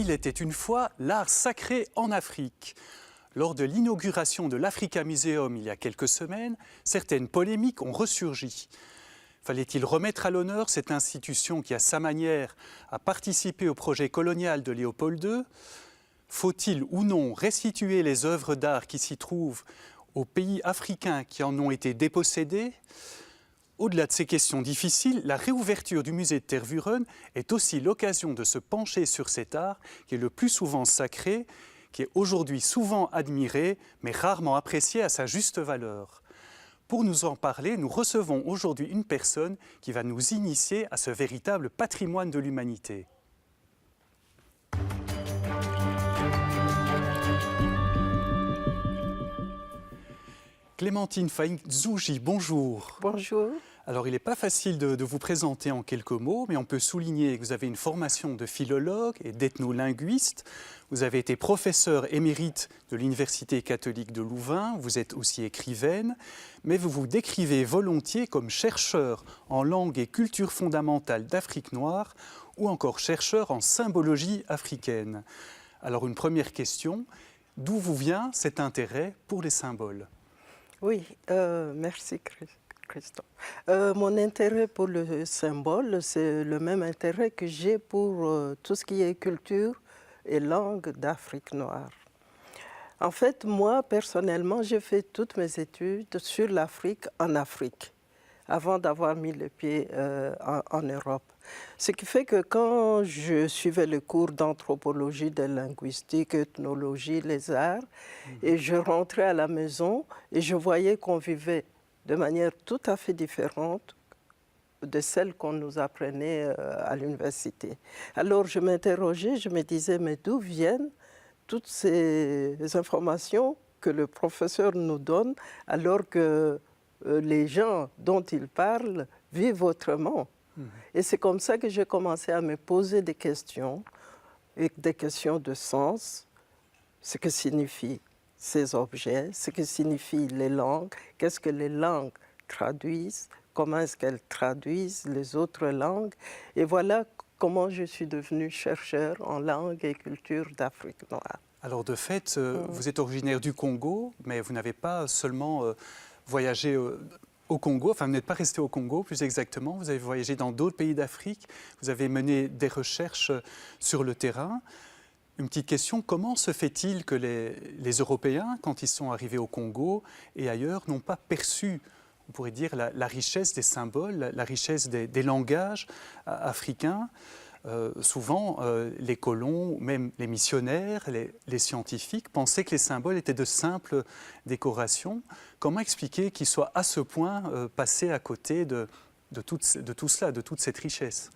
Il était une fois l'art sacré en Afrique. Lors de l'inauguration de l'Africa Museum il y a quelques semaines, certaines polémiques ont ressurgi. Fallait-il remettre à l'honneur cette institution qui, à sa manière, a participé au projet colonial de Léopold II? Faut-il ou non restituer les œuvres d'art qui s'y trouvent aux pays africains qui en ont été dépossédés? Au-delà de ces questions difficiles, la réouverture du musée de Tervuren est aussi l'occasion de se pencher sur cet art qui est le plus souvent sacré, qui est aujourd'hui souvent admiré, mais rarement apprécié à sa juste valeur. Pour nous en parler, nous recevons aujourd'hui une personne qui va nous initier à ce véritable patrimoine de l'humanité. Clémentine Faïzouji, bonjour. Bonjour. Alors, il n'est pas facile de vous présenter en quelques mots, mais on peut souligner que vous avez une formation de philologue et d'ethnolinguiste. Vous avez été professeur émérite de l'Université catholique de Louvain. Vous êtes aussi écrivaine, mais vous vous décrivez volontiers comme chercheur en langue et culture fondamentale d'Afrique noire ou encore chercheur en symbologie africaine. Alors, une première question, d'où vous vient cet intérêt pour les symboles ? Oui, merci Christophe. Mon intérêt pour le symbole, c'est le même intérêt que j'ai pour tout ce qui est culture et langue d'Afrique noire. En fait, moi, personnellement, j'ai fait toutes mes études sur l'Afrique en Afrique, avant d'avoir mis le pied en Europe. Ce qui fait que quand je suivais le cours d'anthropologie, de linguistique, ethnologie, les arts, et je rentrais à la maison et je voyais qu'on vivait de manière tout à fait différente de celle qu'on nous apprenait à l'université. Alors je m'interrogeais, je me disais, mais d'où viennent toutes ces informations que le professeur nous donne alors que les gens dont il parle vivent autrement? Et c'est comme ça que j'ai commencé à me poser des questions, et des questions de sens, ce que signifient ces objets, ce que signifient les langues, qu'est-ce que les langues traduisent, comment est-ce qu'elles traduisent les autres langues. Et voilà comment je suis devenue chercheur en langue et culture d'Afrique noire. Alors de fait, vous êtes originaire du Congo, mais vous n'avez pas seulement voyagé au Congo, enfin vous n'êtes pas resté au Congo plus exactement, vous avez voyagé dans d'autres pays d'Afrique, vous avez mené des recherches sur le terrain. Une petite question, comment se fait-il que les Européens, quand ils sont arrivés au Congo et ailleurs, n'ont pas perçu, on pourrait dire, la richesse des symboles, la richesse des langages africains? Souvent, les colons, même les missionnaires, les scientifiques, pensaient que les symboles étaient de simples décorations. Comment expliquer qu'ils soient à ce point passés à côté de tout cela, de toute cette richesse?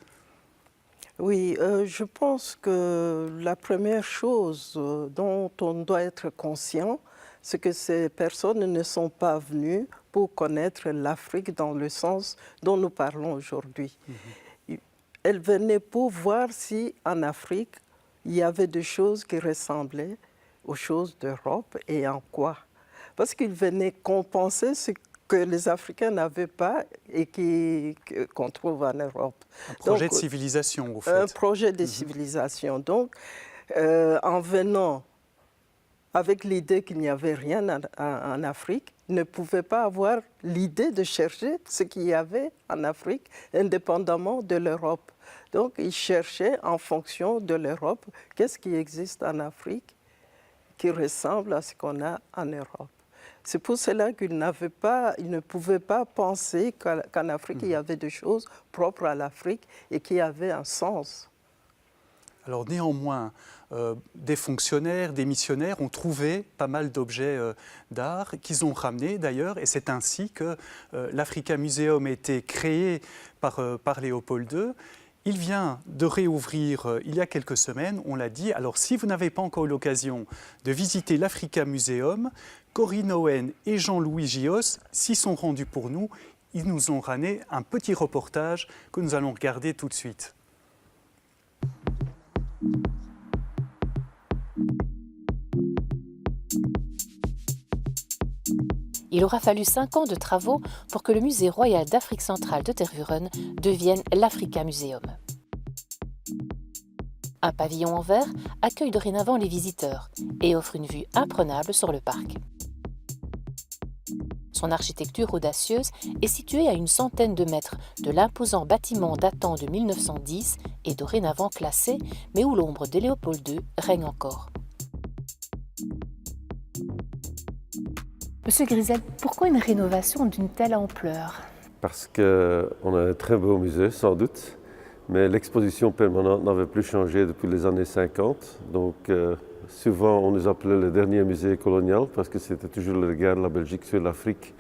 Oui, je pense que la première chose dont on doit être conscient, c'est que ces personnes ne sont pas venues pour connaître l'Afrique dans le sens dont nous parlons aujourd'hui. Elles venaient pour voir si en Afrique, il y avait des choses qui ressemblaient aux choses d'Europe et en quoi. Parce qu'ils venaient compenser ce que les Africains n'avaient pas et qu'on trouve en Europe. Un projet de civilisation, au fait. Un projet de civilisation. Donc, en venant avec l'idée qu'il n'y avait rien en Afrique, ne pouvaient pas avoir l'idée de chercher ce qu'il y avait en Afrique, indépendamment de l'Europe. Donc, ils cherchaient en fonction de l'Europe, qu'est-ce qui existe en Afrique qui ressemble à ce qu'on a en Europe. C'est pour cela qu'ils ne pouvaient pas penser qu'en Afrique, il y avait des choses propres à l'Afrique et qui avaient un sens. Alors néanmoins, des fonctionnaires, des missionnaires ont trouvé pas mal d'objets d'art qu'ils ont ramenés d'ailleurs, et c'est ainsi que l'Africa Museum a été créé par Léopold II. Il vient de réouvrir il y a quelques semaines, on l'a dit. Alors si vous n'avez pas encore eu l'occasion de visiter l'Africa Museum, Corinne Owen et Jean-Louis Gios s'y sont rendus pour nous. Ils nous ont ramené un petit reportage que nous allons regarder tout de suite. Il aura fallu 5 ans de travaux pour que le Musée royal d'Afrique centrale de Tervuren devienne l'Africa Museum. Un pavillon en verre accueille dorénavant les visiteurs et offre une vue imprenable sur le parc. Son architecture audacieuse est située à une centaine de mètres de l'imposant bâtiment datant de 1910 et dorénavant classé, mais où l'ombre de Léopold II règne encore. Monsieur Grisel, pourquoi une rénovation d'une telle ampleur? Parce qu'on a un très beau musée, sans doute, mais l'exposition permanente n'avait plus changé depuis les années 50. Donc, souvent, on nous appelait le dernier musée colonial parce que c'était toujours le regard de la Belgique sur l'Afrique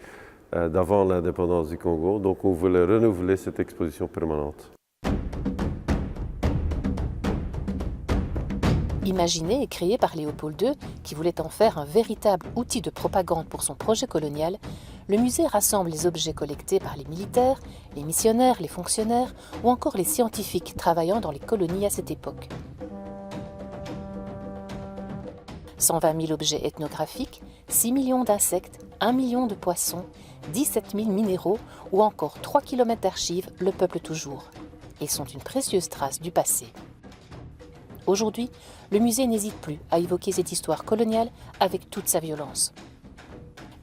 d'avant l'indépendance du Congo. Donc, on voulait renouveler cette exposition permanente. Imaginé et créé par Léopold II, qui voulait en faire un véritable outil de propagande pour son projet colonial, le musée rassemble les objets collectés par les militaires, les missionnaires, les fonctionnaires ou encore les scientifiques travaillant dans les colonies à cette époque. 120 000 objets ethnographiques, 6 millions d'insectes, 1 million de poissons, 17 000 minéraux ou encore 3 km d'archives le peuplent toujours et sont une précieuse trace du passé. Aujourd'hui, le musée n'hésite plus à évoquer cette histoire coloniale avec toute sa violence.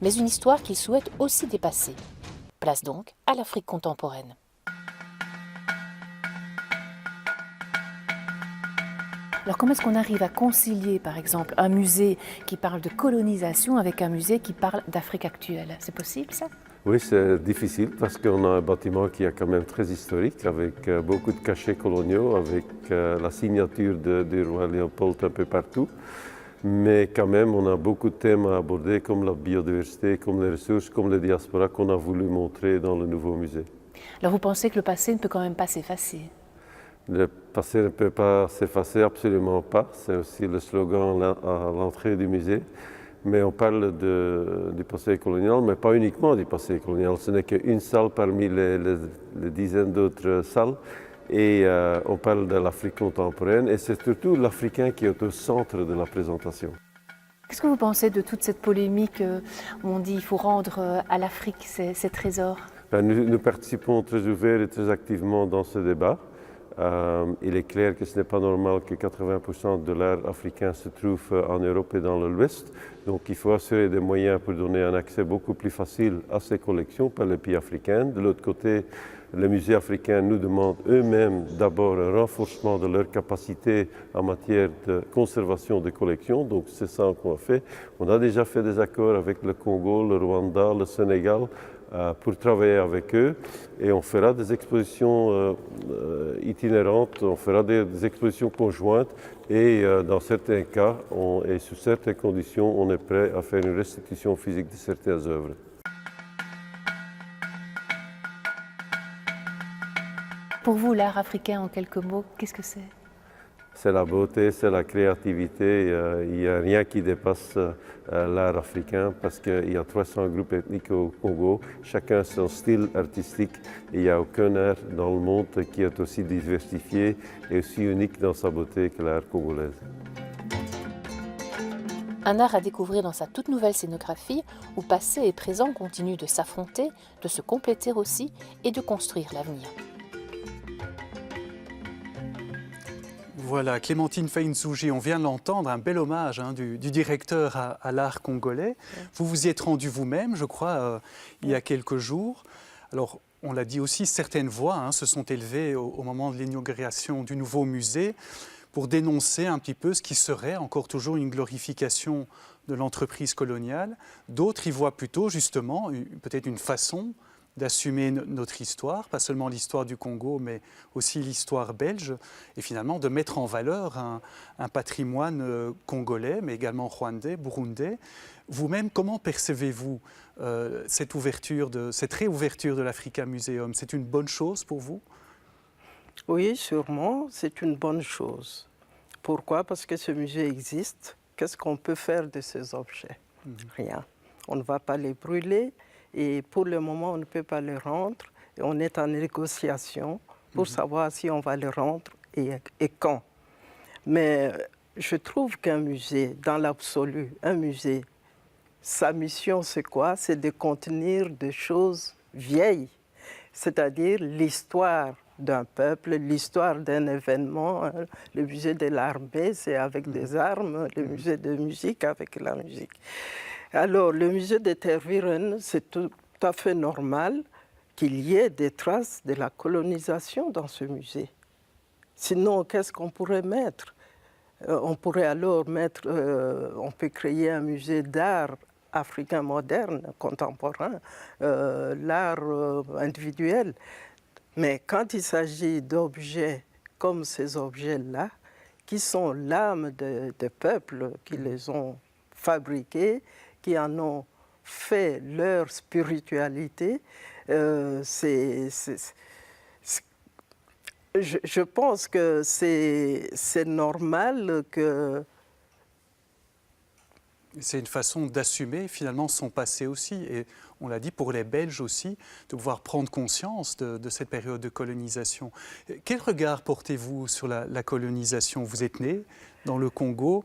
Mais une histoire qu'il souhaite aussi dépasser. Place donc à l'Afrique contemporaine. Alors comment est-ce qu'on arrive à concilier, par exemple, un musée qui parle de colonisation avec un musée qui parle d'Afrique actuelle? C'est possible, ça? Oui, c'est difficile parce qu'on a un bâtiment qui est quand même très historique, avec beaucoup de cachets coloniaux, avec la signature du roi Léopold un peu partout. Mais quand même, on a beaucoup de thèmes à aborder, comme la biodiversité, comme les ressources, comme les diasporas qu'on a voulu montrer dans le nouveau musée. Alors vous pensez que le passé ne peut quand même pas s'effacer? Le passé ne peut pas s'effacer, absolument pas. C'est aussi le slogan à l'entrée du musée. Mais on parle du passé colonial, mais pas uniquement du passé colonial. Ce n'est qu'une salle parmi les dizaines d'autres salles. Et on parle de l'Afrique contemporaine. Et c'est surtout l'Africain qui est au centre de la présentation. Qu'est-ce que vous pensez de toute cette polémique où on dit qu'il faut rendre à l'Afrique ses trésors? Nous participons très ouverts et très activement dans ce débat. Il est clair que ce n'est pas normal que 80% de l'art africain se trouve en Europe et dans l'Ouest. Donc il faut assurer des moyens pour donner un accès beaucoup plus facile à ces collections par les pays africains. De l'autre côté, les musées africains nous demandent eux-mêmes d'abord un renforcement de leur capacité en matière de conservation des collections. Donc c'est ça qu'on a fait. On a déjà fait des accords avec le Congo, le Rwanda, le Sénégal, pour travailler avec eux, et on fera des expositions itinérantes, on fera des expositions conjointes, et dans certains cas et sous certaines conditions, on est prêt à faire une restitution physique de certaines œuvres. Pour vous, l'art africain, en quelques mots, qu'est-ce que c'est? C'est la beauté, c'est la créativité. Il n'y a rien qui dépasse l'art africain parce qu'il y a 300 groupes ethniques au Congo, chacun son style artistique. Et il n'y a aucun art dans le monde qui est aussi diversifié et aussi unique dans sa beauté que l'art congolaise. Un art à découvrir dans sa toute nouvelle scénographie où passé et présent continuent de s'affronter, de se compléter aussi et de construire l'avenir. Voilà, Clémentine Faïnzouji, on vient de l'entendre, un bel hommage du directeur à l'art congolais. Vous vous y êtes rendu vous-même, je crois, il y a quelques jours. Alors, on l'a dit aussi, certaines voix se sont élevées au moment de l'inauguration du nouveau musée pour dénoncer un petit peu ce qui serait encore toujours une glorification de l'entreprise coloniale. D'autres y voient plutôt, justement, peut-être une façon d'assumer notre histoire, pas seulement l'histoire du Congo, mais aussi l'histoire belge, et finalement de mettre en valeur un patrimoine congolais, mais également rwandais, burundais. Vous-même, comment percevez-vous cette réouverture de l'Africa Museum? C'est une bonne chose pour vous? Oui, sûrement, c'est une bonne chose. Pourquoi? Parce que ce musée existe. Qu'est-ce qu'on peut faire de ces objets? Rien. On ne va pas les brûler. Et pour le moment, on ne peut pas les rendre. Et on est en négociation pour savoir si on va les rendre et quand. Mais je trouve qu'un musée, dans l'absolu, un musée, sa mission, c'est quoi? C'est de contenir des choses vieilles, c'est-à-dire l'histoire d'un peuple, l'histoire d'un événement. Le musée de l'armée, c'est avec des armes, le musée de musique avec la musique. Alors, le musée de Tervuren, c'est tout à fait normal qu'il y ait des traces de la colonisation dans ce musée. Sinon, qu'est-ce qu'on pourrait mettre? On pourrait alors mettre, on peut créer un musée d'art africain moderne, contemporain, l'art individuel. Mais quand il s'agit d'objets comme ces objets-là, qui sont l'âme des peuples qui les ont fabriqués, qui en ont fait leur spiritualité, je pense que c'est normal que... C'est une façon d'assumer finalement son passé aussi. Et on l'a dit pour les Belges aussi, de pouvoir prendre conscience de cette période de colonisation. Quel regard portez-vous sur la colonisation? Vous êtes né dans le Congo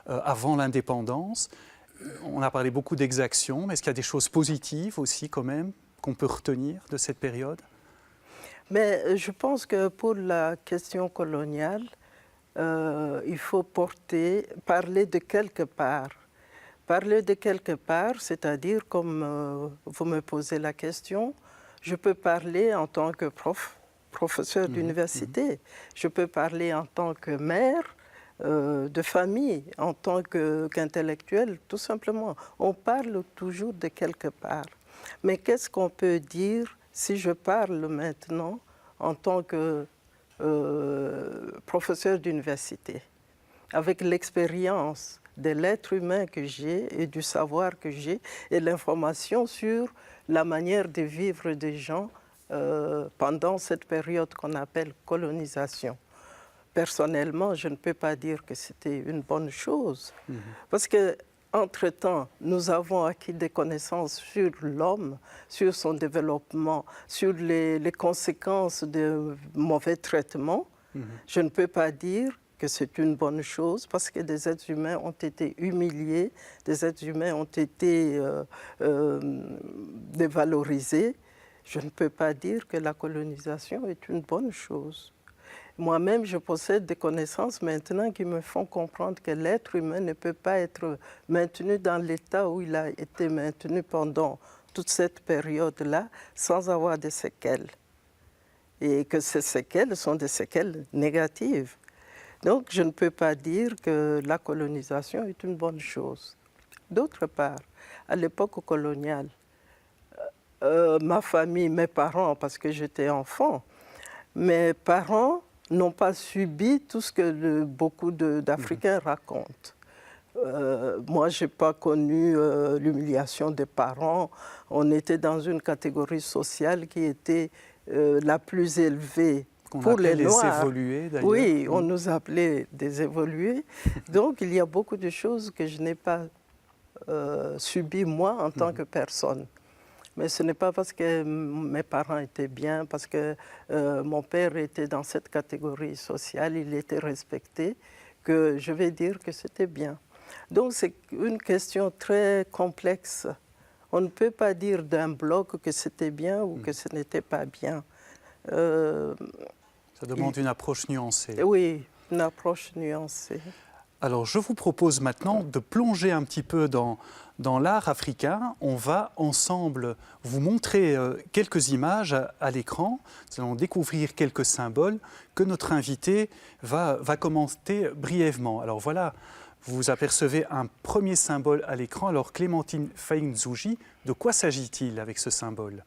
avant l'indépendance. On a parlé beaucoup d'exactions, mais est-ce qu'il y a des choses positives aussi quand même qu'on peut retenir de cette période? Mais je pense que pour la question coloniale, il faut parler de quelque part. Parler de quelque part, c'est-à-dire, comme vous me posez la question, je peux parler en tant que professeur d'université, je peux parler en tant que mère de famille, en tant qu'intellectuel, tout simplement. On parle toujours de quelque part. Mais qu'est-ce qu'on peut dire si je parle maintenant en tant que professeur d'université, avec l'expérience de l'être humain que j'ai et du savoir que j'ai et l'information sur la manière de vivre des gens pendant cette période qu'on appelle colonisation. Personnellement, je ne peux pas dire que c'était une bonne chose, parce que entre-temps, nous avons acquis des connaissances sur l'homme, sur son développement, sur les conséquences de mauvais traitements. Je ne peux pas dire que c'est une bonne chose parce que des êtres humains ont été humiliés, des êtres humains ont été dévalorisés. Je ne peux pas dire que la colonisation est une bonne chose. Moi-même, je possède des connaissances maintenant qui me font comprendre que l'être humain ne peut pas être maintenu dans l'état où il a été maintenu pendant toute cette période-là sans avoir de séquelles. Et que ces séquelles sont des séquelles négatives. Donc, je ne peux pas dire que la colonisation est une bonne chose. D'autre part, à l'époque coloniale, ma famille, mes parents, parce que j'étais enfant, mes parents n'ont pas subi tout ce que beaucoup d'Africains racontent. Moi, je n'ai pas connu l'humiliation des parents. On était dans une catégorie sociale qui était la plus élevée pour les Noirs. Évolués, d'ailleurs. Oui, on nous appelait des évolués. Donc, il y a beaucoup de choses que je n'ai pas subies, moi, en tant que personne. Mais ce n'est pas parce que mes parents étaient bien, parce que mon père était dans cette catégorie sociale, il était respecté, que je vais dire que c'était bien. Donc c'est une question très complexe. On ne peut pas dire d'un bloc que c'était bien ou que ce n'était pas bien. Ça demande une approche nuancée. Oui, une approche nuancée. Alors je vous propose maintenant de plonger un petit peu dans l'art africain. On va ensemble vous montrer quelques images à l'écran. Nous allons découvrir quelques symboles que notre invité va commenter brièvement. Alors voilà, vous apercevez un premier symbole à l'écran. Alors Clémentine Faïnzouji, de quoi s'agit-il avec ce symbole?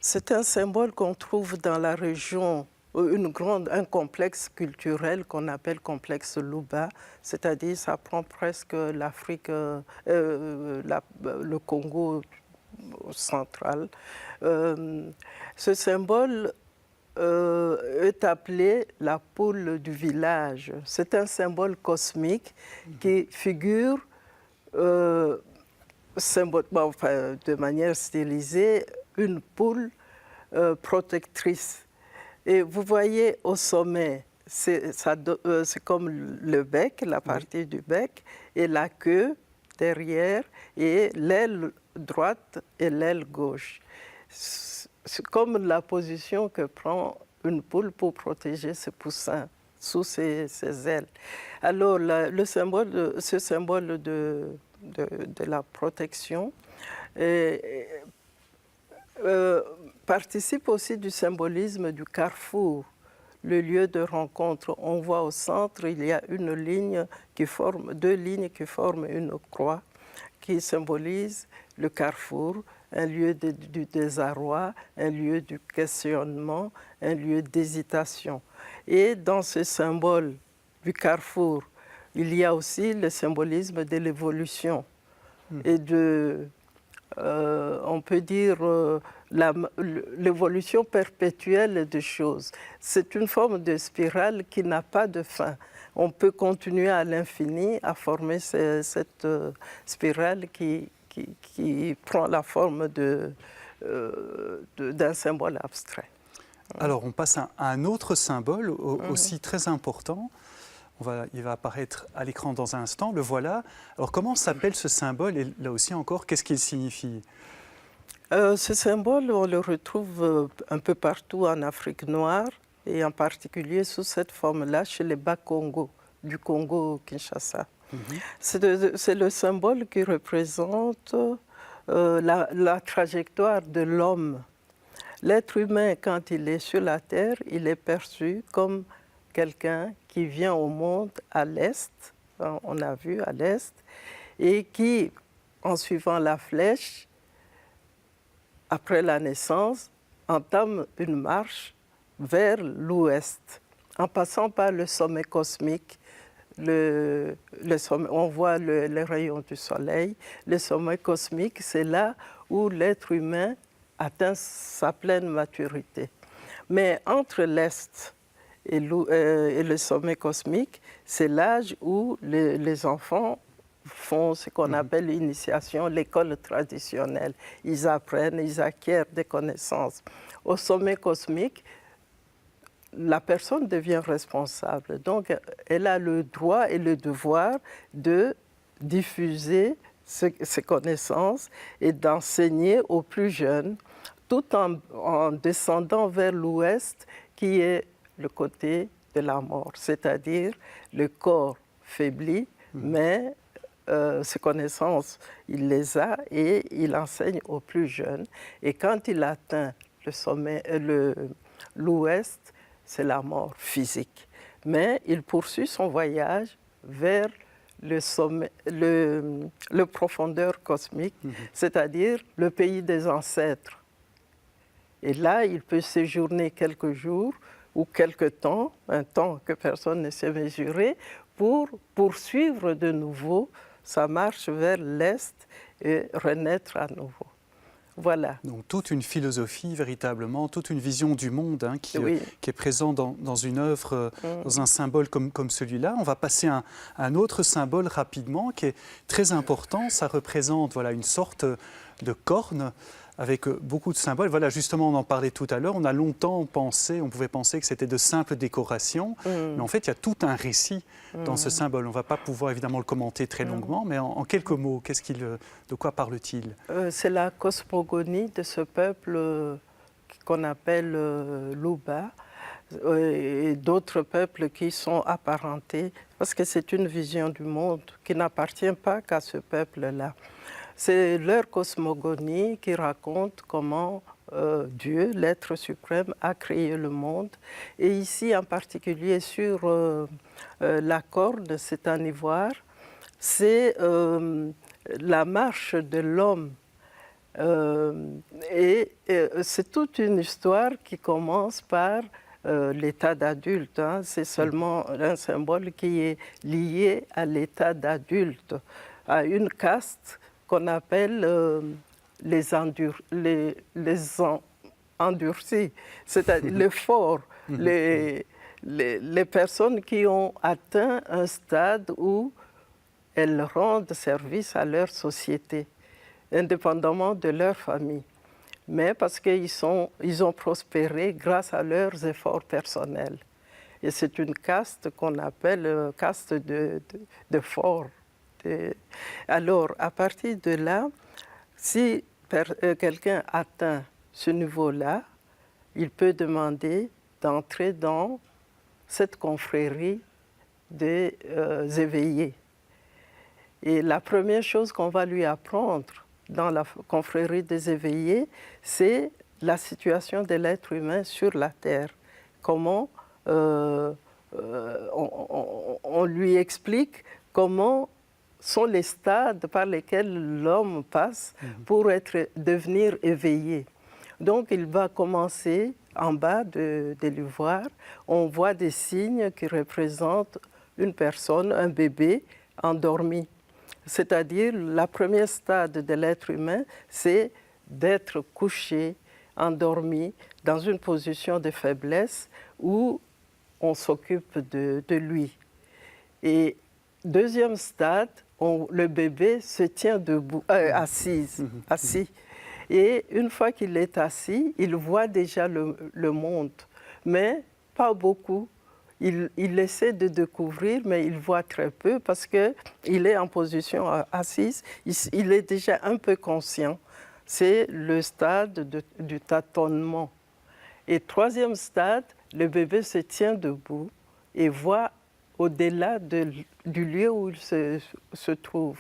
C'est un symbole qu'on trouve dans la région, un complexe culturel qu'on appelle complexe Luba, c'est-à-dire ça prend presque l'Afrique, le Congo central. Ce symbole est appelé la poule du village. C'est un symbole cosmique qui figure de manière stylisée une poule protectrice. Et vous voyez au sommet, c'est comme le bec, la partie du bec, et la queue derrière, et l'aile droite et l'aile gauche. c'est comme la position que prend une poule pour protéger ses poussins sous ses ailes. Alors, ce symbole de la protection participe aussi du symbolisme du carrefour, le lieu de rencontre. On voit au centre, il y a deux lignes qui forment une croix qui symbolise le carrefour, un lieu du désarroi, un lieu du questionnement, un lieu d'hésitation. Et dans ce symbole du carrefour, il y a aussi le symbolisme de l'évolution et on peut dire, l'évolution perpétuelle des choses. C'est une forme de spirale qui n'a pas de fin. On peut continuer à l'infini à former cette spirale qui prend la forme d'un symbole abstrait. Alors, on passe à un autre symbole aussi très important. Il va apparaître à l'écran dans un instant, le voilà. Alors, comment s'appelle ce symbole? Et là aussi encore, qu'est-ce qu'il signifie? Ce symbole, on le retrouve un peu partout en Afrique noire, et en particulier sous cette forme-là chez les Bakongo, du Congo-Kinshasa. C'est le symbole qui représente la trajectoire de l'homme. L'être humain, quand il est sur la Terre, il est perçu comme quelqu'un qui vient au monde à l'est, on a vu à l'est, et qui, en suivant la flèche, après la naissance, entame une marche vers l'ouest, en passant par le sommet cosmique. On voit les rayons du soleil. Le sommet cosmique, c'est là où l'être humain atteint sa pleine maturité. Mais entre l'Est et le sommet cosmique, c'est l'âge où les enfants font ce qu'on appelle l'initiation, l'école traditionnelle. Ils apprennent, ils acquièrent des connaissances. Au sommet cosmique, la personne devient responsable. Donc, elle a le droit et le devoir de diffuser ces connaissances et d'enseigner aux plus jeunes, tout en descendant vers l'ouest, qui est le côté de la mort, c'est-à-dire le corps faiblit, mais ces connaissances, il les a et il enseigne aux plus jeunes. Et quand il atteint le sommet, l'ouest, c'est la mort physique. Mais il poursuit son voyage vers le sommet, le profondeur cosmique, c'est-à-dire le pays des ancêtres. Et là, il peut séjourner quelques jours ou quelques temps, un temps que personne ne sait mesurer, pour poursuivre de nouveau sa marche vers l'Est et renaître à nouveau. Voilà. Donc toute une philosophie, véritablement, toute une vision du monde qui est présente dans une œuvre, dans un symbole comme celui-là. On va passer à un autre symbole rapidement qui est très important. Ça représente une sorte de corne avec beaucoup de symboles. Voilà, justement, on en parlait tout à l'heure. On a longtemps pensé, on pouvait penser que c'était de simples décorations. Mais en fait, il y a tout un récit dans ce symbole. On ne va pas pouvoir évidemment le commenter très longuement, mais en quelques mots, de quoi parle-t-il? C'est la cosmogonie de ce peuple qu'on appelle Luba et d'autres peuples qui sont apparentés, parce que c'est une vision du monde qui n'appartient pas qu'à ce peuple-là. C'est leur cosmogonie qui raconte comment Dieu, l'être suprême, a créé le monde. Et ici, en particulier sur la corde, c'est en ivoire, c'est la marche de l'homme. Et c'est toute une histoire qui commence par l'état d'adulte. C'est seulement un symbole qui est lié à l'état d'adulte, à une caste qu'on appelle les endurcis, c'est-à-dire les forts, les personnes qui ont atteint un stade où elles rendent service à leur société, indépendamment de leur famille, mais parce qu'ils ont prospéré grâce à leurs efforts personnels. Et c'est une caste qu'on appelle caste de forts. Alors, à partir de là, si quelqu'un atteint ce niveau-là, il peut demander d'entrer dans cette confrérie des éveillés. Et la première chose qu'on va lui apprendre dans la confrérie des éveillés, c'est la situation de l'être humain sur la terre. Comment on lui explique comment sont les stades par lesquels l'homme passe pour devenir éveillé. Donc il va commencer en bas de l'ivoire. On voit des signes qui représentent une personne, un bébé endormi. C'est-à-dire la première stade de l'être humain, c'est d'être couché, endormi, dans une position de faiblesse où on s'occupe de lui. Et deuxième stade, le bébé se tient debout, assis. Et une fois qu'il est assis, il voit déjà le monde, mais pas beaucoup. Il essaie de découvrir, mais il voit très peu parce qu'il est en position assise. Il est déjà un peu conscient. C'est le stade du tâtonnement. Et troisième stade, le bébé se tient debout et voit au-delà du lieu où il se trouve.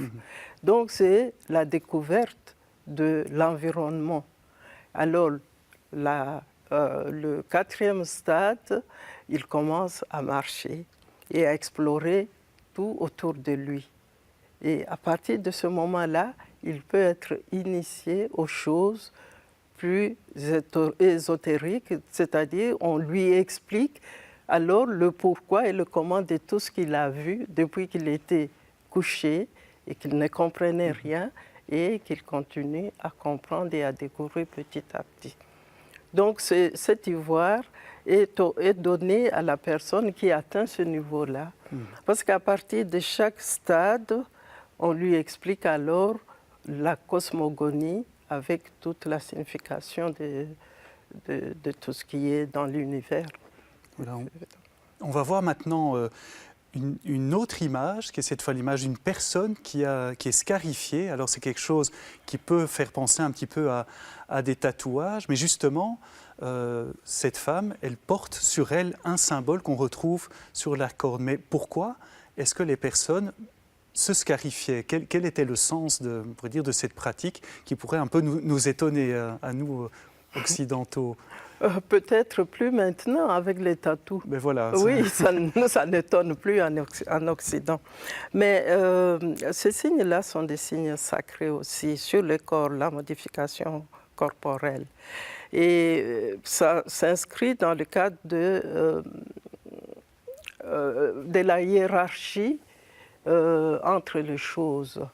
Donc c'est la découverte de l'environnement. Alors le quatrième stade, il commence à marcher et à explorer tout autour de lui. Et à partir de ce moment-là, il peut être initié aux choses plus ésotériques, c'est-à-dire on lui explique alors le pourquoi et le comment de tout ce qu'il a vu depuis qu'il était couché et qu'il ne comprenait rien et qu'il continue à comprendre et à découvrir petit à petit. Donc cet ivoire est donné à la personne qui atteint ce niveau-là. Parce qu'à partir de chaque stade, on lui explique alors la cosmogonie avec toute la signification de tout ce qui est dans l'univers. Voilà, on va voir maintenant une autre image, qui est cette fois l'image d'une personne qui est scarifiée. Alors c'est quelque chose qui peut faire penser un petit peu à des tatouages, mais justement, cette femme, elle porte sur elle un symbole qu'on retrouve sur la corde. Mais pourquoi est-ce que les personnes se scarifiaient? Quel était le sens on pourrait dire, de cette pratique qui pourrait un peu nous étonner, à nous occidentaux? Peut-être plus maintenant avec les tatous. Mais voilà, oui, ça n'étonne plus en Occident. Mais ces signes-là sont des signes sacrés aussi sur le corps, la modification corporelle. Et ça s'inscrit dans le cadre de la hiérarchie entre les choses.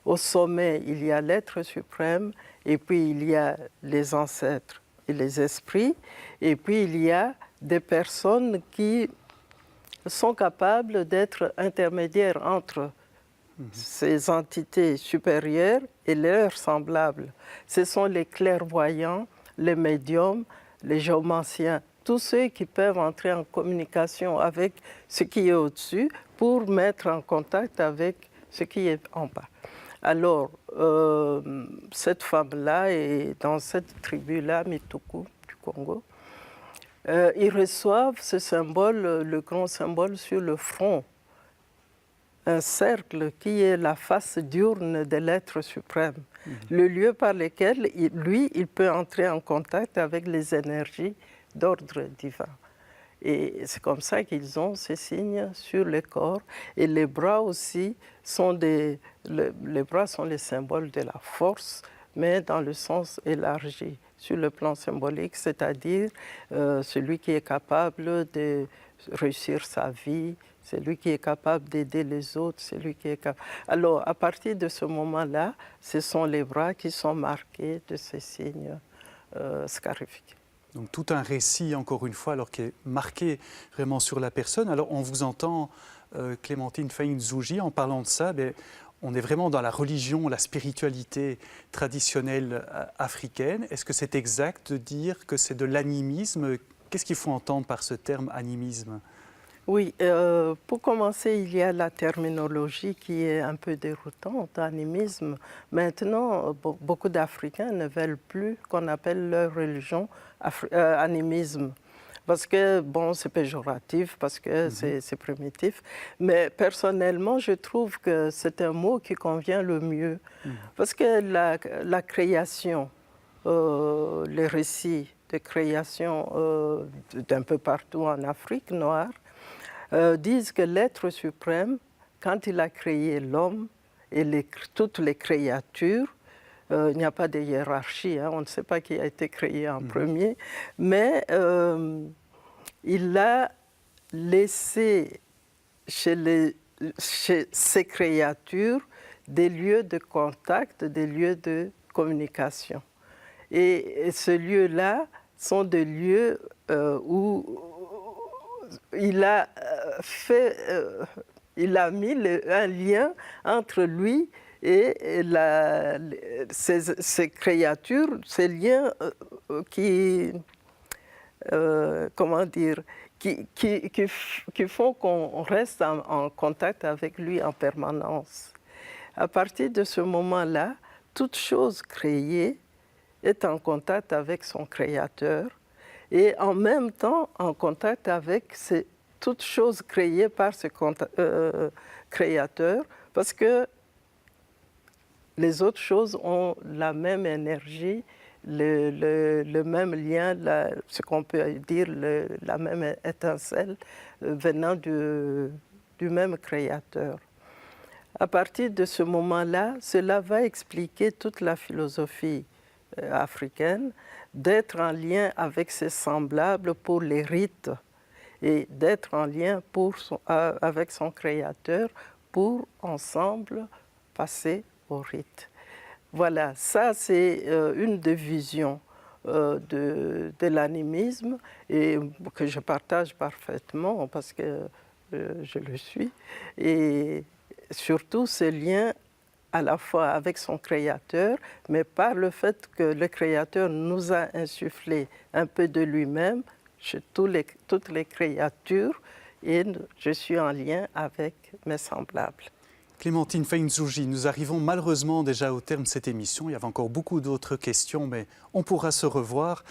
Au sommet, il y a l'être suprême et puis il y a les ancêtres et les esprits, et puis il y a des personnes qui sont capables d'être intermédiaires entre ces entités supérieures et leurs semblables. Ce sont les clairvoyants, les médiums, les géomanciens, tous ceux qui peuvent entrer en communication avec ce qui est au-dessus pour mettre en contact avec ce qui est en bas. Alors, cette femme-là est dans cette tribu-là, Mituku, du Congo. Ils reçoivent ce symbole, le grand symbole sur le front. Un cercle qui est la face diurne de l'être suprême. Le lieu par lequel, il peut entrer en contact avec les énergies d'ordre divin. Et c'est comme ça qu'ils ont ces signes sur le corps. Et les bras aussi sont les bras sont les symboles de la force, mais dans le sens élargi, sur le plan symbolique, c'est-à-dire celui qui est capable de réussir sa vie, celui qui est capable d'aider les autres, celui qui est capable... Alors, à partir de ce moment-là, ce sont les bras qui sont marqués de ces signes scarifiques. Donc tout un récit, encore une fois, alors qui est marqué vraiment sur la personne. Alors on vous entend, Clémentine Faïn-Zouji, en parlant de ça, on est vraiment dans la religion, la spiritualité traditionnelle africaine. Est-ce que c'est exact de dire que c'est de l'animisme? Qu'est-ce qu'il faut entendre par ce terme animisme? Oui, pour commencer, il y a la terminologie qui est un peu déroutante, animisme. Maintenant, beaucoup d'Africains ne veulent plus qu'on appelle leur religion animisme. Parce que, bon, c'est péjoratif, parce que c'est primitif. Mais personnellement, je trouve que c'est un mot qui convient le mieux. Parce que la création, les récits de création d'un peu partout en Afrique noire, disent que l'être suprême, quand il a créé l'homme et toutes les créatures, il n'y a pas de hiérarchie, hein, on ne sait pas qui a été créé en premier, mais il a laissé chez ces créatures des lieux de contact, des lieux de communication. Et ces lieux-là sont des lieux où il a mis un lien entre lui et ces créatures, ces liens qui font qu'on reste en contact avec lui en permanence. À partir de ce moment-là, toute chose créée est en contact avec son créateur et en même temps en contact avec toutes choses créées par ce créateur, parce que les autres choses ont la même énergie, le même lien, ce qu'on peut dire la même étincelle venant du même créateur. À partir de ce moment-là, cela va expliquer toute la philosophie africaine, d'être en lien avec ses semblables pour les rites et d'être en lien avec son créateur pour ensemble passer au rite. Voilà, ça c'est une des visions de l'animisme et que je partage parfaitement parce que je le suis. Et surtout ce lien à la fois avec son créateur, mais par le fait que le créateur nous a insufflé un peu de lui-même chez toutes les créatures et je suis en lien avec mes semblables. Clémentine Faïnzouji, nous arrivons malheureusement déjà au terme de cette émission. Il y avait encore beaucoup d'autres questions, mais on pourra se revoir.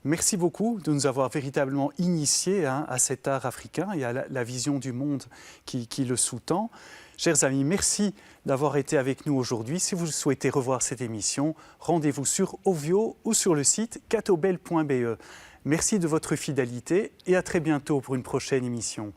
Merci beaucoup de nous avoir véritablement initiés à cet art africain et à la vision du monde qui le sous-tend. Chers amis, merci d'avoir été avec nous aujourd'hui. Si vous souhaitez revoir cette émission, rendez-vous sur Ovio ou sur le site catobel.be. Merci de votre fidélité et à très bientôt pour une prochaine émission.